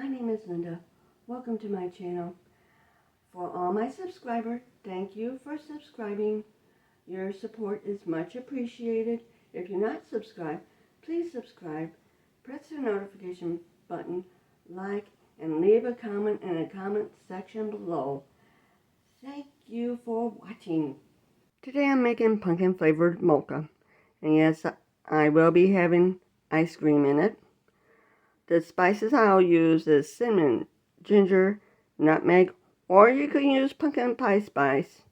my name is Linda. Welcome to my channel. For all my subscribers, thank you for subscribing. Your support is much appreciated. If you're not subscribed, please subscribe. Press the notification button, like, and leave a comment in the comment section below. Thank you for watching. Today I'm making pumpkin flavored mocha. And yes, I will be having ice cream in it. The spices I'll use is cinnamon, ginger, nutmeg, or you can use pumpkin pie spice,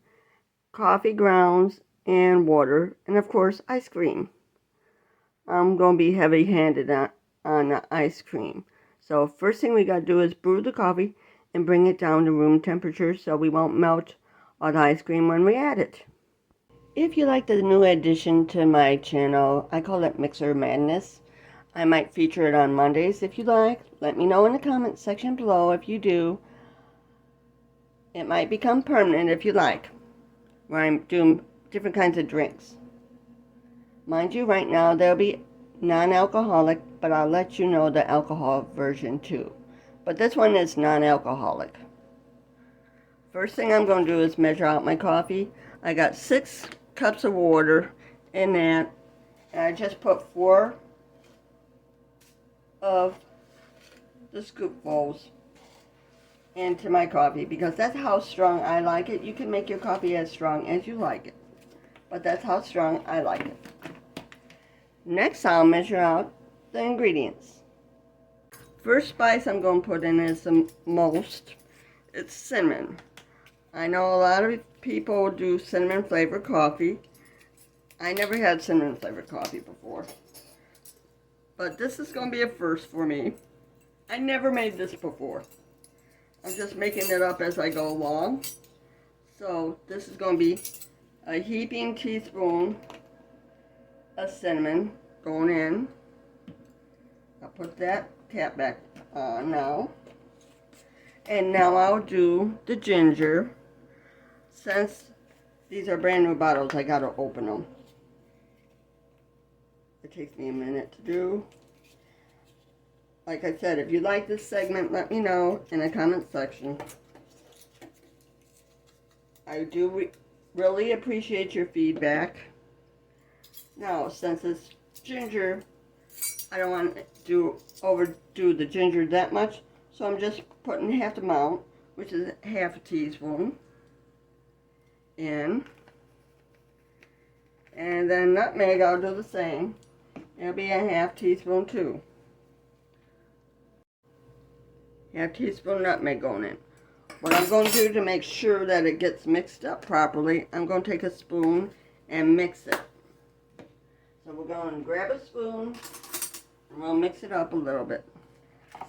coffee grounds, and water, and of course ice cream. I'm going to be heavy-handed on the ice cream. So first thing we got to do is brew the coffee and bring it down to room temperature so we won't melt all the ice cream when we add it. If you like the new addition to my channel, I call it Mixer Madness. I might feature it on Mondays if you like. Let me know in the comment section below if you do. It might become permanent if you like, where I'm doing different kinds of drinks. Mind you, right now they'll be non-alcoholic, but I'll let you know the alcohol version too. But this one is non-alcoholic. First thing I'm going to do is measure out my coffee. I got 6 cups of water in that, and I just put 4 of the scoopfuls into my coffee because that's how strong I like it. You can make your coffee as strong as you like it, but that's how strong I like it. Next, I'll measure out the ingredients. First spice I'm going to put in is the most. It's cinnamon. I know a lot of people do cinnamon flavored coffee. I never had cinnamon flavored coffee before, but this is going to be a first for me. I never made this before. I'm just making it up as I go along. So this is going to be a heaping teaspoon of cinnamon going in. I'll put that cap back on now. And now I'll do the ginger. Since these are brand new bottles, I gotta open them. It takes me a minute to do. Like I said, if you like this segment, let me know in the comment section. I do really appreciate your feedback. Now, since it's ginger, I don't want to overdo the ginger that much, so I'm just putting half the amount, which is half a teaspoon, in. And then nutmeg, I'll do the same. It'll be a half teaspoon too. Half teaspoon nutmeg going in. What I'm going to do to make sure that it gets mixed up properly, I'm going to take a spoon and mix it. So we're going to grab a spoon and we'll mix it up a little bit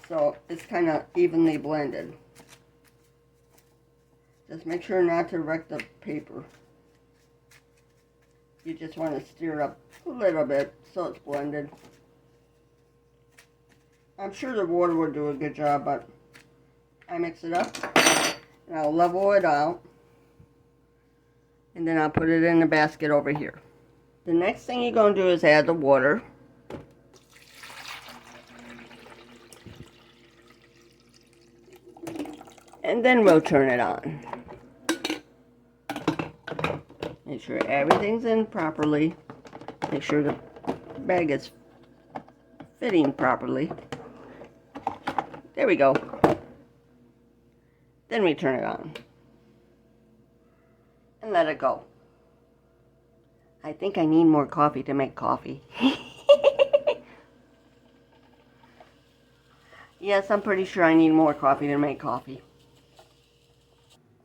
so it's kind of evenly blended. Just make sure not to wreck the paper. You just want to stir it up a little bit so it's blended. I'm sure the water will do a good job, but I mix it up and I'll level it out, and then I'll put it in the basket over here. The next thing you're going to do is add the water. And then we'll turn it on. Make sure everything's in properly. Make sure the bag is fitting properly. There we go. Then we turn it on. And let it go. I think I need more coffee to make coffee. Yes, I'm pretty sure I need more coffee to make coffee.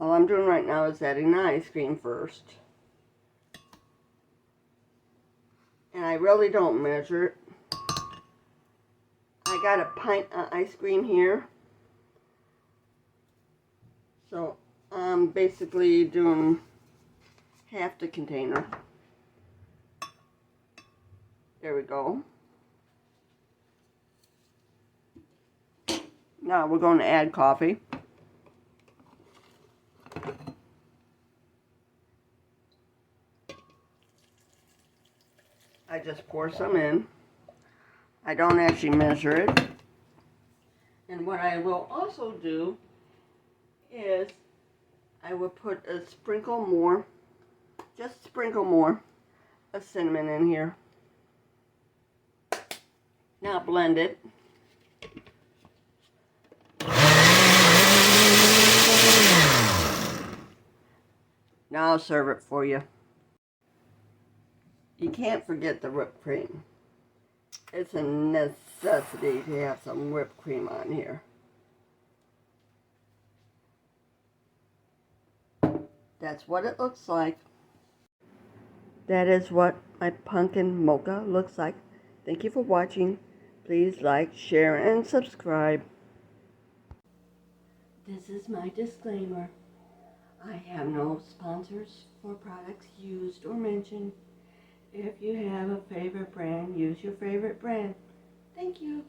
All I'm doing right now is adding the ice cream first. And I really don't measure it. I got a pint of ice cream here. So I'm basically doing half the container. There we go. Now we're going to add coffee. I just pour some in. I don't actually measure it. And And what I will also do is I will put a sprinkle more, just sprinkle more of cinnamon in here. Now blend it. Now I'll serve it for you. You can't forget the whipped cream. It's a necessity to have some whipped cream on here. That's what it looks like. That is what my pumpkin mocha looks like. Thank you for watching. Please like, share, and subscribe. This is my disclaimer. I have no sponsors for products used or mentioned. If you have a favorite brand, use your favorite brand. Thank you.